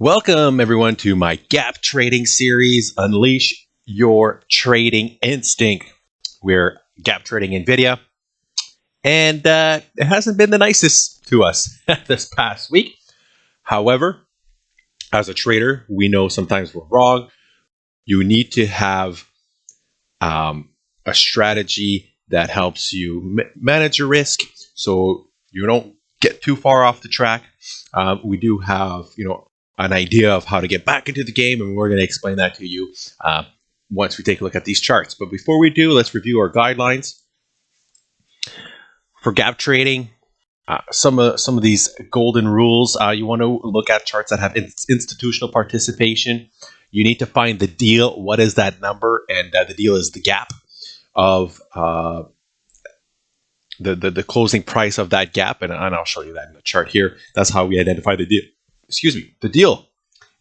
Welcome everyone to my gap trading series, Unleash Your Trading Instinct. We're gap trading NVIDIA, and it hasn't been the nicest to us this past week. However, as a trader, we know sometimes we're wrong. You need to have a strategy that helps you manage your risk so you don't get too far off the track. We do have, an idea of how to get back into the game, and we're going to explain that to you once we take a look at these charts. But before we do, let's review our guidelines for gap trading. Some of these golden rules. You want to look at charts that have institutional participation. You need to find the deal. What is that number? And the deal is the gap of the closing price of that gap, and I'll show you that in the chart here. That's how we identify the deal. The deal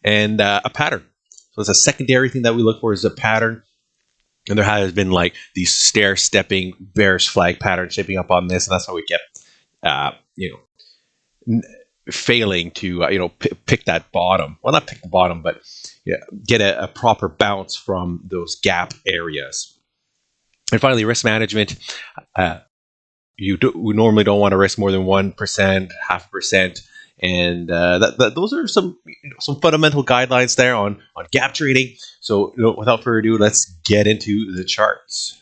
and a pattern. So it's a secondary thing that we look for is a pattern. And there has been like these stair-stepping bearish flag patterns shaping up on this, and that's how we kept, failing to, pick that bottom. Well, not pick the bottom, but get a proper bounce from those gap areas. And finally, risk management. We normally don't want to risk more than 1%, 0.5%. And those are some fundamental guidelines there on gap trading. So without further ado, let's get into the charts.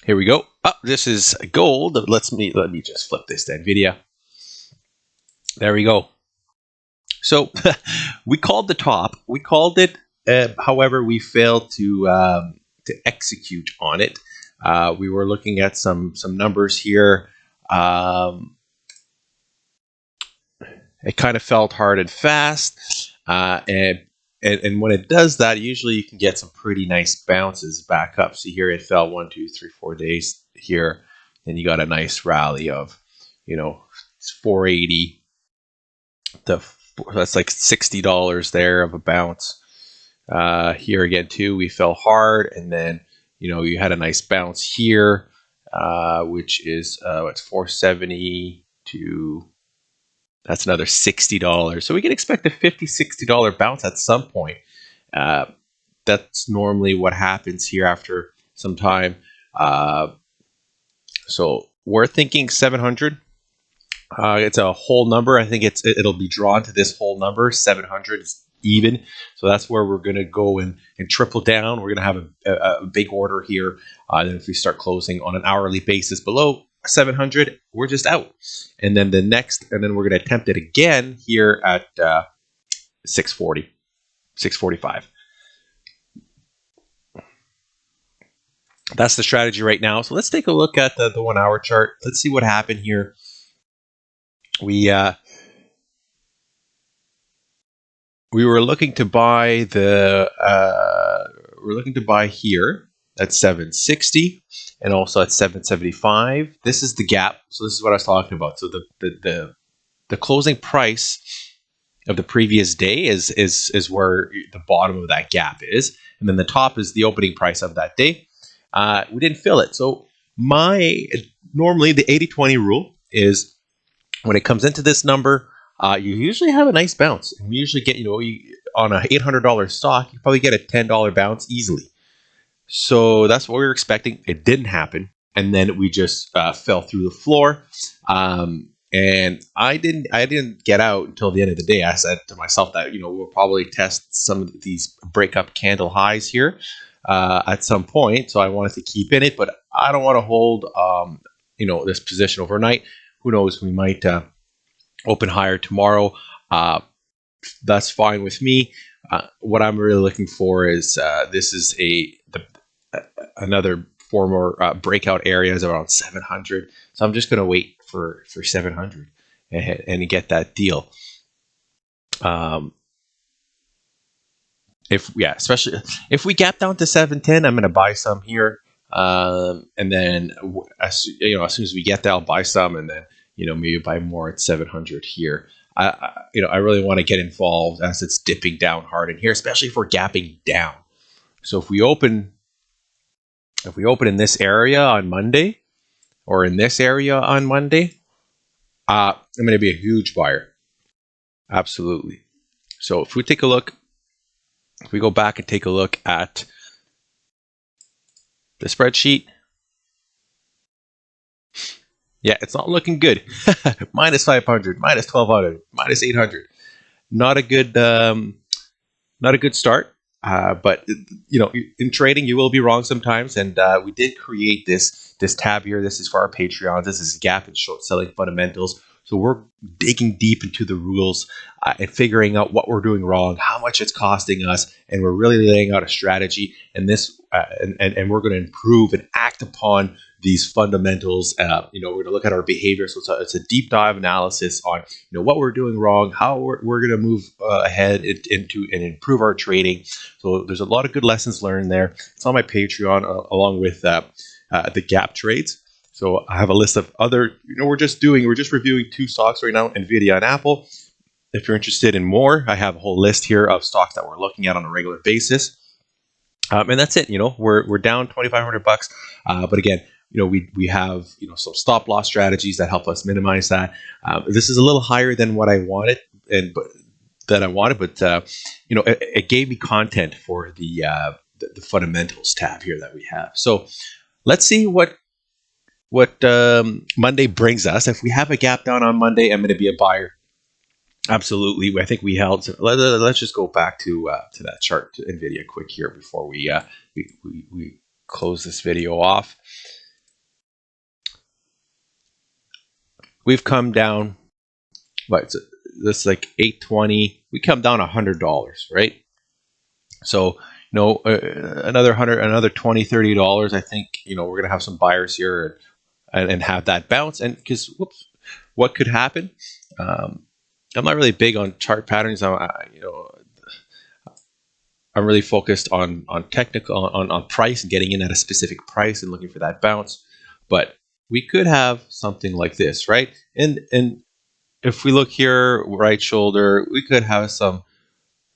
Here we go. This is gold. Let me just flip this to NVIDIA. There we go. So we called the top. We called it. However, we failed to execute on it. We were looking at some numbers here. It kind of felt hard and fast, and when it does that, usually you can get some pretty nice bounces back up. See here, it fell 1, 2, 3, 4 days here, and you got a nice rally of, 480. That's like $60 there of a bounce. Here again too, we fell hard, and then you had a nice bounce here, which is it's 470 to, that's another $60. So we can expect a $50-$60 bounce at some point. That's normally what happens here after some time. So we're thinking 700. It's a whole number. I think it'll be drawn to this whole number. 700 is even, so that's where we're going to go and triple down. We're going to have a big order here. Then if we start closing on an hourly basis below 700, we're just out. And then then we're going to attempt it again here at 640, 645. That's the strategy right now. So let's take a look at the 1 hour chart. Let's see what happened here. We were looking to buy here at 760 and also at 775. This is the gap. So this is what I was talking about. So the closing price of the previous day is where the bottom of that gap is, and then the top is the opening price of that day. We didn't fill it. So normally the 80-20 rule is when it comes into this number, you usually have a nice bounce. And we usually get, on a $800 stock, you probably get a $10 bounce easily. So that's what we were expecting. It didn't happen. And then we just fell through the floor. And I didn't get out until the end of the day. I said to myself that, we'll probably test some of these breakup candle highs here at some point. So I wanted to keep in it, but I don't want to hold, this position overnight. Who knows? We might open higher tomorrow. That's fine with me. What I'm really looking for is this is another former breakout areas around 700. So I'm just going to wait for 700 and get that deal. Especially if we gap down to 710, I'm going to buy some here. And then as soon as we get there, I'll buy some, and then maybe buy more at 700 here. I really want to get involved as it's dipping down hard in here, especially if we're gapping down. So if we open in this area on Monday, or in this area on Monday, I'm going to be a huge buyer. Absolutely. So if we take a look, if we go back and take a look at the spreadsheet, yeah, it's not looking good. Minus 500, minus 1200, minus 800. Not a good, not a good start. But you know, in trading, you will be wrong sometimes. And we did create this tab here. This is for our Patreons. This is gap and short selling fundamentals. So we're digging deep into the rules and figuring out what we're doing wrong, how much it's costing us, and we're really laying out a strategy. And this, and we're going to improve and act upon these fundamentals. You know, we're going to look at our behavior. So it's a deep dive analysis on what we're doing wrong, how we're going to move ahead into and improve our trading. So there's a lot of good lessons learned there. It's on my Patreon along with the gap trades. So I have a list of other, we're just reviewing 2 stocks right now, NVIDIA and Apple. If you're interested in more, I have a whole list here of stocks that we're looking at on a regular basis. And that's it. We're down $2,500. But again, we have, some stop loss strategies that help us minimize that. This is a little higher than what I wanted, but it gave me content for the fundamentals tab here that we have. So let's see what Monday brings us. If we have a gap down on Monday, I'm going to be a buyer. Absolutely. I think we held. Let's just go back to that chart to NVIDIA quick here before we close this video off. We've come down. This like 820. We come down $100, right? So another $100, another $20, $30. I think we're gonna have some buyers here and have that bounce. And because what could happen? I'm not really big on chart patterns. I'm really focused on technical, on price and getting in at a specific price and looking for that bounce. But we could have something like this, right? And if we look here, right shoulder, we could have some,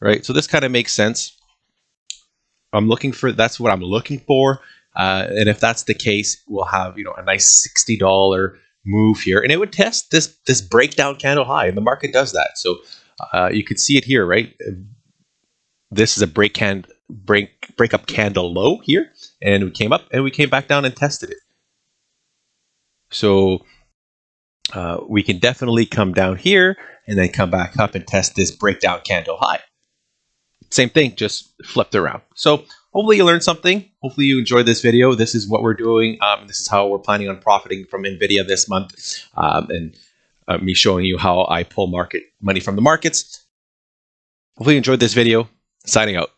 right? So this kind of makes sense. That's what I'm looking for. And if that's the case, we'll have, a nice $60 move here, and it would test this breakdown candle high, and the market does that. So you could see it here, right? This is a break up candle low here, and we came up and we came back down and tested it. So we can definitely come down here and then come back up and test this breakdown candle high. Same thing, just flipped around. So hopefully you learned something. Hopefully you enjoyed this video. This is what we're doing. This is how we're planning on profiting from NVIDIA this month. And me showing you how I pull market money from the markets. Hopefully you enjoyed this video. Signing out.